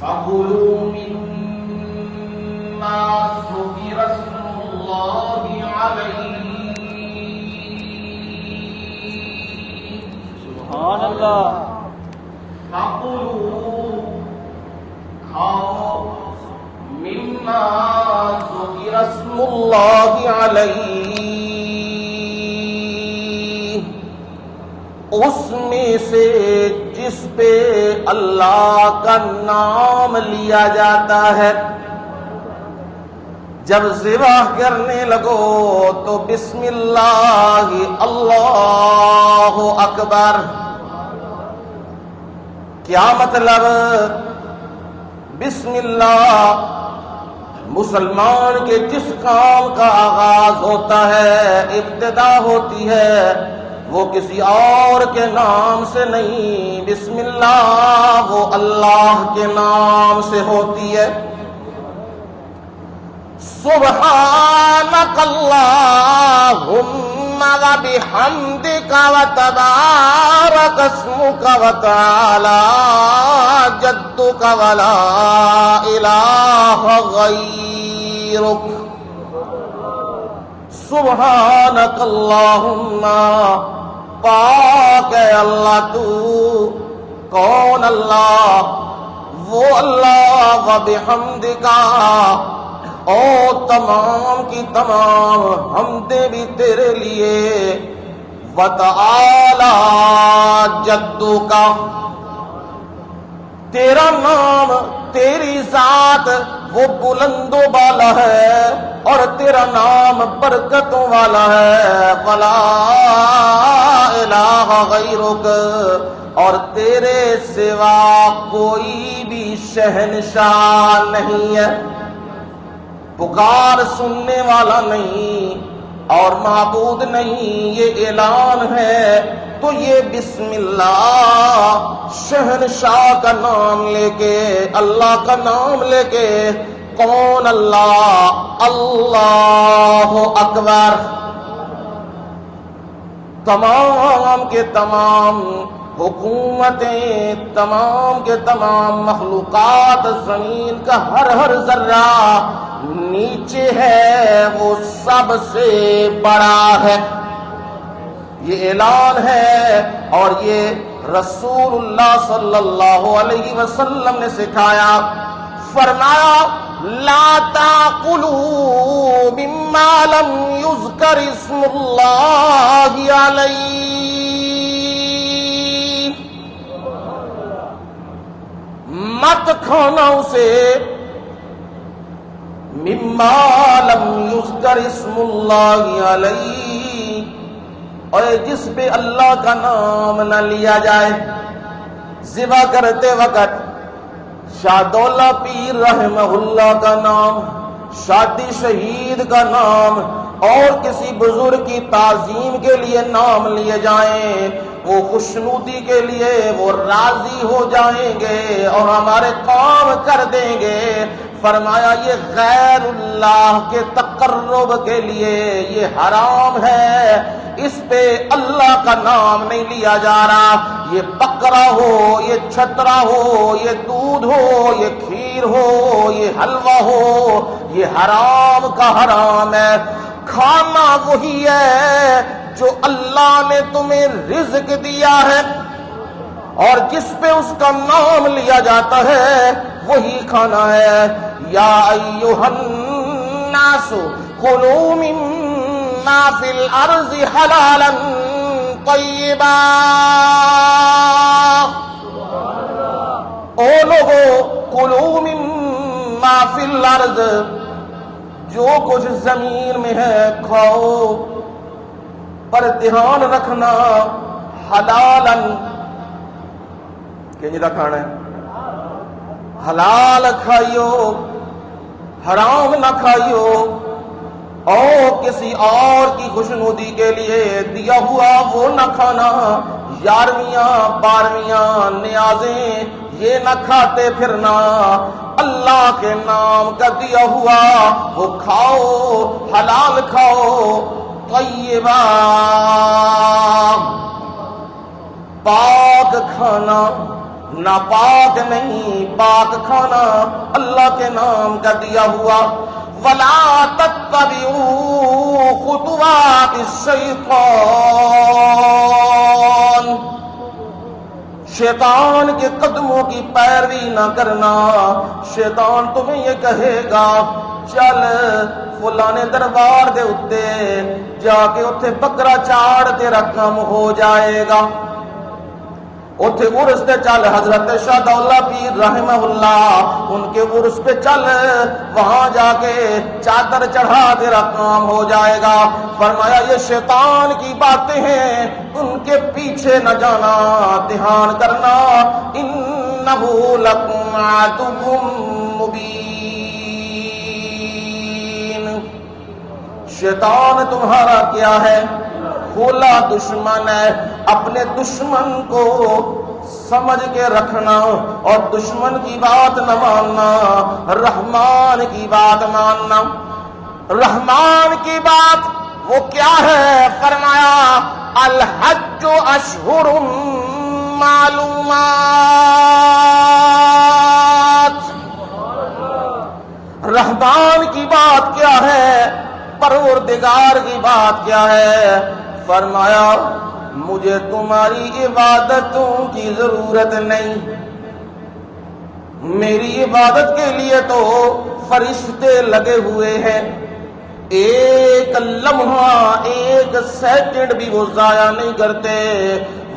فَكُلُوا مِمَّا ذُكِرَ اسْمُ اللَّهِ عَلَيْهِ سبحان اللہ. فَكُلُوا کھاؤ مِمَّا ذُكِرَ اسْمُ اللَّهِ عَلَيْهِ اس میں سے جس پہ اللہ کا نام لیا جاتا ہے. جب ذبح کرنے لگو تو بسم اللہ اللہ اکبر. کیا مطلب؟ بسم اللہ مسلمان کے جس کام کا آغاز ہوتا ہے، ابتدا ہوتی ہے، وہ کسی اور کے نام سے نہیں، بسم اللہ وہ اللہ کے نام سے ہوتی ہے. سبحانک اللہم وبحمدک وتبارک اسمک وتعالی جدک ولا الہ غیرک. سبحانک اللہم پاک ہے اللہ تو. کون اللہ؟ وہ اللہ وبحمدک او تمام کی تمام حمدیں بھی تیرے لیے. وتعالی جدک تیرا نام تیری ذات وہ بلند و بالا ہے اور تیرا نام برکتوں والا ہے. ولا الہ غیرک اور تیرے سوا کوئی بھی شہنشاہ نہیں ہے، پکار سننے والا نہیں اور معبود نہیں. یہ اعلان ہے تو یہ بسم اللہ شہنشاہ کا نام لے کے، اللہ کا نام لے کے. کون اللہ؟ اللہ اکبر. تمام کے تمام حکومتیں، تمام کے تمام مخلوقات، زمین کا ہر ذرہ نیچے ہے، وہ سب سے بڑا ہے. یہ اعلان ہے اور یہ رسول اللہ صلی اللہ علیہ وسلم نے سکھایا. فرمایا لا تاکلوا مما لم یذکر اسم اللہ علیہ. مت کھانا اسے مما لم یذکر اسم اللہ علیہ، اور جس پہ اللہ کا نام نہ لیا جائے. ذبح کرتے وقت شاہ دولہ پیر رحمہ اللہ کا نام، شادی شہید کا نام اور کسی بزرگ کی تعظیم کے لیے نام لیے جائیں، وہ خوشنودی کے لیے وہ راضی ہو جائیں گے اور ہمارے کام کر دیں گے. فرمایا یہ غیر اللہ کے تقرب کے لیے یہ حرام ہے، اس پہ اللہ کا نام نہیں لیا جا رہا. یہ بکرا ہو، یہ چھترا ہو، یہ دودھ ہو، یہ کھیر ہو، یہ حلوہ ہو، یہ حرام کا حرام ہے. کھانا وہی ہے جو اللہ نے تمہیں رزق دیا ہے اور جس پہ اس کا نام لیا جاتا ہے وہی کھانا ہے. یا ایھا الناس کلوا مما فی الارض حلالا طیبا. او لوگو کلوا مما فی الارض، جو کچھ زمین میں ہے کھاؤ، پر دھیان رکھنا حلالا کہ جدا کھانا ہے، حلال کھائیو، حرام نہ کھائیو. اور کسی اور کی خوشنودی کے لیے دیا ہوا وہ نہ کھانا. 11ویں 12ویں نیازیں یہ نہ کھاتے پھرنا. اللہ کے نام کا دیا ہوا وہ کھاؤ، حلال کھاؤ، طیبہ پاک کھانا، ناپاک نہیں، پاک کھانا اللہ کے نام کا دیا ہوا۔ وَلَا تَتَّبِعُوا خُطُوَاتِ الشَّيْطَانِ، شیطان کے قدموں کی پیروی نہ کرنا۔ شیطان تمہیں یہ کہے گا چل فلانے دربار دے اتے جا کے اتھے بکرا چاڑ تیرا کم ہو جائے گا، اتھے عرس پہ چل، حضرت شاہ دولہ پیر رحمہ اللہ ان کے عرس پہ چل، وہاں جا کے چادر چڑھا تیرا کام ہو جائے گا۔ فرمایا یہ شیطان کی باتیں ہیں، ان کے پیچھے نہ جانا، دھیان کرنا۔ انہ لکم عدو مبین، شیطان تمہارا کیا ہے؟ کھلا دشمن ہے۔ اپنے دشمن کو سمجھ کے رکھنا اور دشمن کی بات نہ ماننا، رحمان کی بات ماننا۔ رحمان کی بات وہ کیا ہے؟ فرمایا الحج اشہر معلومات۔ رحمان کی بات کیا ہے؟ پروردگار کی بات کیا ہے؟ فرمایا مجھے تمہاری عبادتوں کی ضرورت نہیں، میری عبادت کے لیے تو فرشتے لگے ہوئے ہیں، ایک لمحہ ایک سیکنڈ بھی وہ ضائع نہیں کرتے۔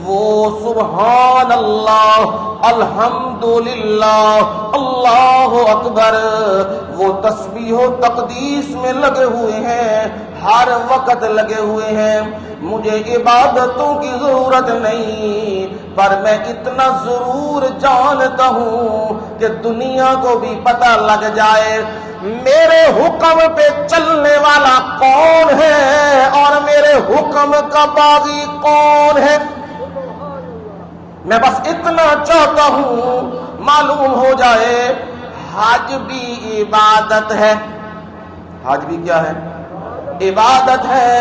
وہ سبحان اللہ، الحمدللہ، اللہ اکبر، وہ تسبیح و تقدیس میں لگے ہوئے ہیں، ہر وقت لگے ہوئے ہیں۔ مجھے عبادتوں کی ضرورت نہیں، پر میں اتنا ضرور جانتا ہوں کہ دنیا کو بھی پتہ لگ جائے میرے حکم پہ چلنے والا کون ہے اور میرے حکم کا باغی کون ہے۔ میں بس اتنا چاہتا ہوں معلوم ہو جائے۔ حج بھی عبادت ہے، حج بھی کیا ہے؟ عبادت ہے۔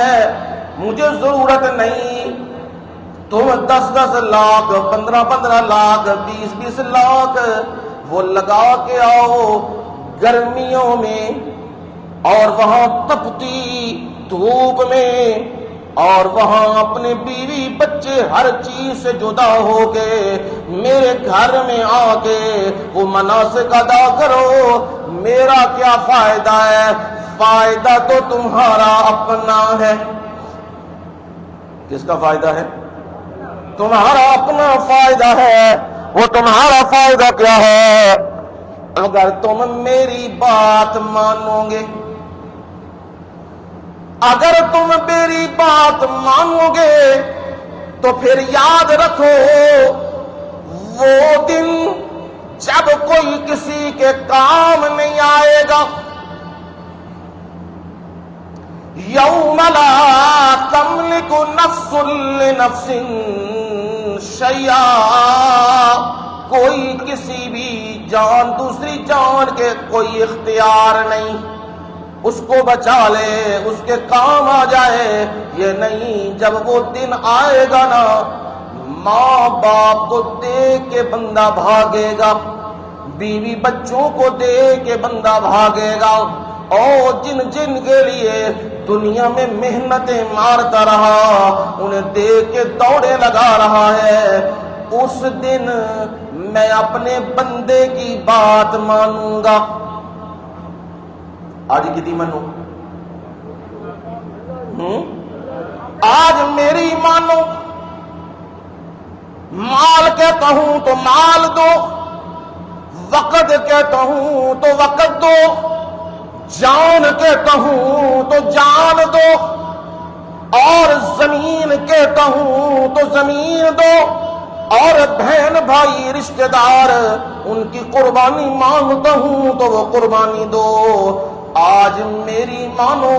مجھے ضرورت نہیں تم 10-10 لاکھ 15-15 لاکھ 20-20 لاکھ وہ لگا کے آؤ گرمیوں میں اور وہاں تپتی دھوپ میں، اور وہاں اپنے بیوی بچے ہر چیز سے جدا ہو کے میرے گھر میں آ کے وہ مناسک ادا کرو، میرا کیا فائدہ ہے؟ فائدہ تو تمہارا اپنا ہے۔ کس کا فائدہ ہے؟ تمہارا اپنا فائدہ ہے۔ وہ تمہارا فائدہ کیا ہے؟ اگر تم میری بات مانو گے، اگر تم میری بات مانو گے تو پھر یاد رکھو وہ دن جب کوئی کسی کے کام نہیں آئے گا۔ یوم لا تملک نفس لنفس شیئا، کوئی کسی بھی جان دوسری جان کے کوئی اختیار نہیں، اس کو بچا لے، اس کے کام آ جائے، یہ نہیں۔ جب وہ دن آئے گا نا، ماں باپ کو دے کے بندہ بھاگے گا، بیوی بچوں کو دے کے بندہ بھاگے گا، اور جن جن کے لیے دنیا میں محنتیں مارتا رہا انہیں دے کے دوڑے لگا رہا ہے، اس دن میں اپنے بندے کی بات مانوں گا۔ آج کتنی منو؟ آج میری مانو۔ مال کہتا ہوں تو مال دو، وقت کہتا ہوں تو وقت دو، جان کہتا ہوں تو جان دو، اور زمین کہتا ہوں تو زمین دو، اور بہن بھائی رشتہ دار ان کی قربانی مانگتا ہوں تو وہ قربانی دو۔ آج میری مانو،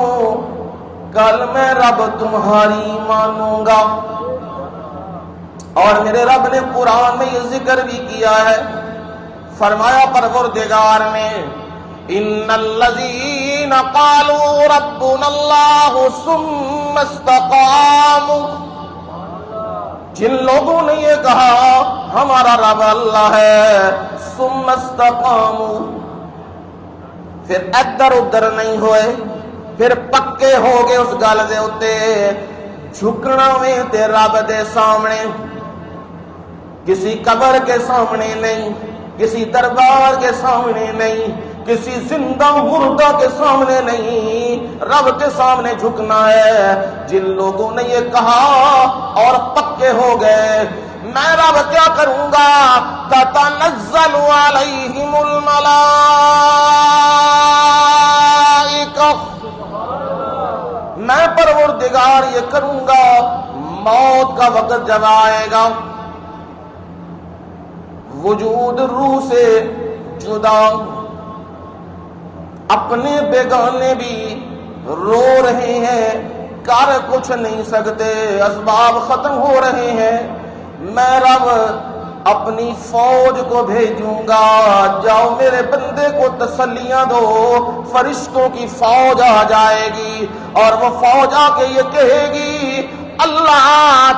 کل میں رب تمہاری مانوں گا۔ اور میرے رب نے قرآن میں یہ ذکر بھی کیا ہے، فرمایا پروردگار نے ان الذین قالوا ربنا اللہ ثم استقاموا، جن لوگوں نے یہ کہا ہمارا رب اللہ ہے، ثم استقاموا، پھر ادھر ادھر نہیں ہوئے، پھر پکے ہو گئے اس گل دے اتے، جھکنا میں تے رب دے سامنے، کسی قبر کے سامنے نہیں، کسی دربار کے سامنے نہیں، کسی زندہ مردہ کے سامنے نہیں، رب کے سامنے جھکنا ہے۔ جن لوگوں نے یہ کہا اور پکے ہو گئے میں رب کیا کروں گا، تتنزل علیہم الملائکہ، میں پروردگار یہ کروں گا، موت کا وقت جب آئے گا، وجود روح سے جدا، اپنے بیگانے بھی رو رہے ہیں، کر کچھ نہیں سکتے، اسباب ختم ہو رہے ہیں، میں رب اپنی فوج کو بھیجوں گا، جاؤ میرے بندے کو تسلیاں دو، فرشتوں کی فوج آ جائے گی اور وہ فوج آ کے یہ کہے گی اللہ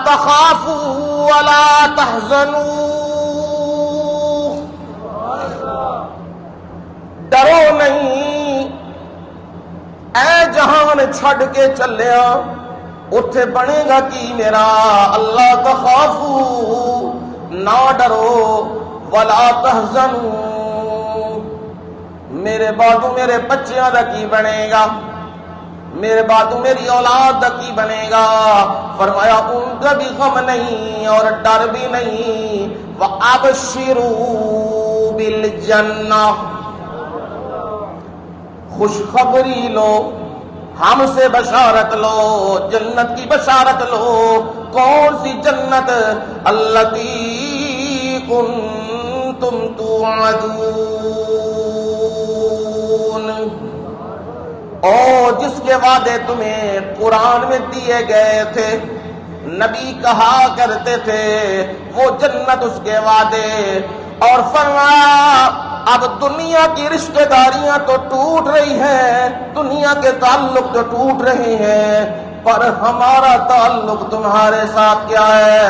تخافوا ولا تحزنوا، ڈرو نہیں، اے جہان چھڑ کے چلیا، اتھے بنے گا کی میرا، اللہ تخافوا، نہ ڈرو، ولا تحزنوا، میرے بعدوں میرے بچیاں دا کی بنے گا، میرے بعدوں میری اولاد دا کی بنے گا، فرمایا ان کا بھی غم نہیں اور ڈر بھی نہیں، وَأَبْشِرُوا بِالْجَنَّةِ، خوشخبری لو، ہم سے بشارت لو، جنت کی بشارت لو، کون سی جنت، التی کنتم توعدون، او جس کے وعدے تمہیں قرآن میں دیے گئے تھے، نبی کہا کرتے تھے وہ جنت، اس کے وعدے، اور فرمایا اب دنیا کی رشتہ داریاں تو ٹوٹ رہی ہیں، دنیا کے تعلق تو ٹوٹ رہے ہیں، پر ہمارا تعلق تمہارے ساتھ کیا ہے،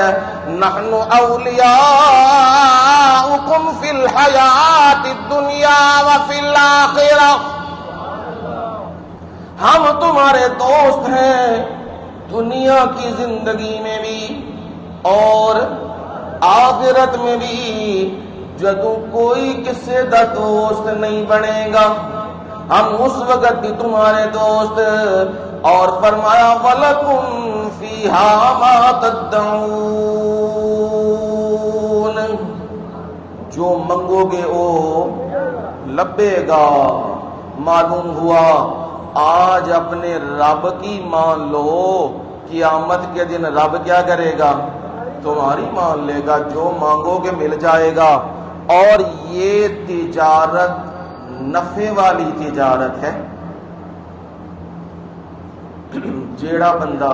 نحن اولیاؤکم فی الحیات الدنیا وفی الآخرہ، ہم تمہارے دوست ہیں دنیا کی زندگی میں بھی اور آخرت میں بھی، جدوں کوئی کسی دا دوست نہیں بنے گا ہم اس وقت بھی تمہارے دوست، اور فرمایا وَلَكُمْ فِيهَا مَا تَدَّعُونَ، جو منگو گے او لبے گا۔ معلوم ہوا آج اپنے رب کی مان لو، قیامت کے دن رب کیا کرے گا، تمہاری مان لے گا، جو مانگو گے مل جائے گا، اور یہ تجارت نفع والی تجارت ہے۔ جیڑا بندہ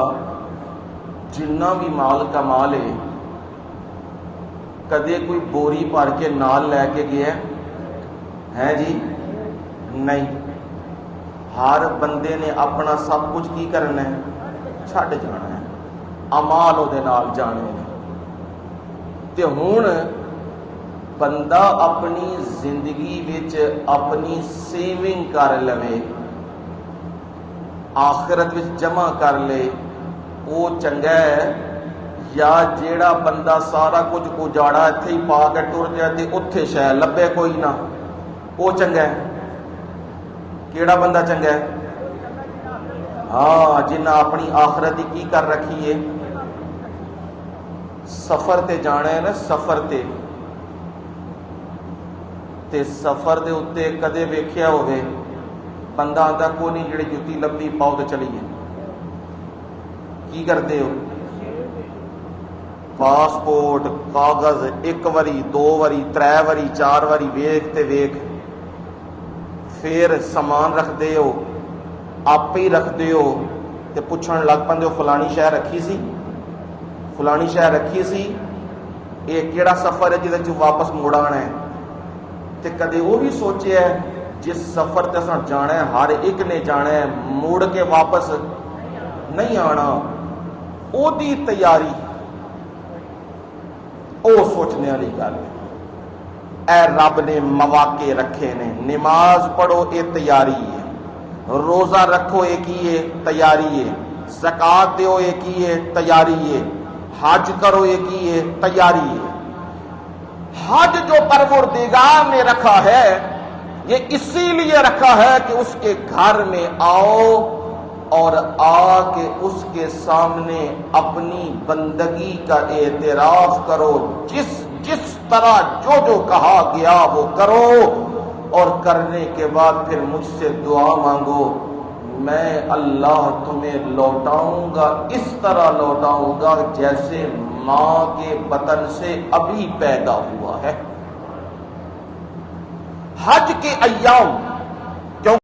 جنہ بھی مال کما لے، کدے کوئی بوری بھر کے نال لے کے گیا ہے جی؟ نہیں، ہر بندے نے اپنا سب کچھ کی کرنا ہے، چھڈ جانا ہے، امال دے نال جانے نے۔ تے ہن بندہ اپنی زندگی وچ اپنی سیونگ کر لے، آخرت وچ جمع کر لے، وہ چنگا ہے، یا جیڑا بندہ سارا کچھ اجاڑا اتھے ہی پا کے ٹر جائے تے اتھے شے لبے کوئی نہ، وہ چنگا ہے؟ کیڑا بندہ چنگا ہے؟ ہاں، جنہ اپنی آخرت کی کر رکھی ہے، سفر تے جانا ہے نا، سفر تے سفر دے اتے کدے ویکھیا ہوئے بندہ آتا کو نہیں جڑی جتی لبی پاؤ تے چلیے، کی کرتے ہو؟ پاسپورٹ کاغذ ایک واری دو واری ترے واری چار واری ویکھ تے ویکھ، پھر سامان رکھ دے ہو، آپ ہی رکھ دے ہو تے پوچھن لگ پندے ہو فلانی شہر رکھی سی، فلانی شہر رکھی سی، یہ کیڑا سفر ہے جہاں چ واپس مڑانا ہے؟ تے کدے وہ بھی سوچے ہے جس سفر تے اساں جانا ہے ہر ایک نے جانا ہے، مڑ کے واپس نہیں آنا، او دی تیاری او سوچنے والی گل ہے۔ اے رب نے مواقع رکھے نے، نماز پڑھو اے تیاری ہے، روزہ رکھو اے کی ہے تیاری ہے، زکوٰۃ دیو اے کی ہے تیاری ہے، حج کرو اے کی ہے تیاری ہے۔ حج جو پروردگار نے رکھا ہے یہ اسی لیے رکھا ہے کہ اس کے گھر میں آؤ اور آ کے اس کے سامنے اپنی بندگی کا اعتراف کرو، جس طرح جو کہا گیا وہ کرو، اور کرنے کے بعد پھر مجھ سے دعا مانگو، میں اللہ تمہیں لوٹاؤں گا، اس طرح لوٹاؤں گا جیسے ماں کے بطن سے ابھی پیدا ہوا ہے۔ حج کے ایام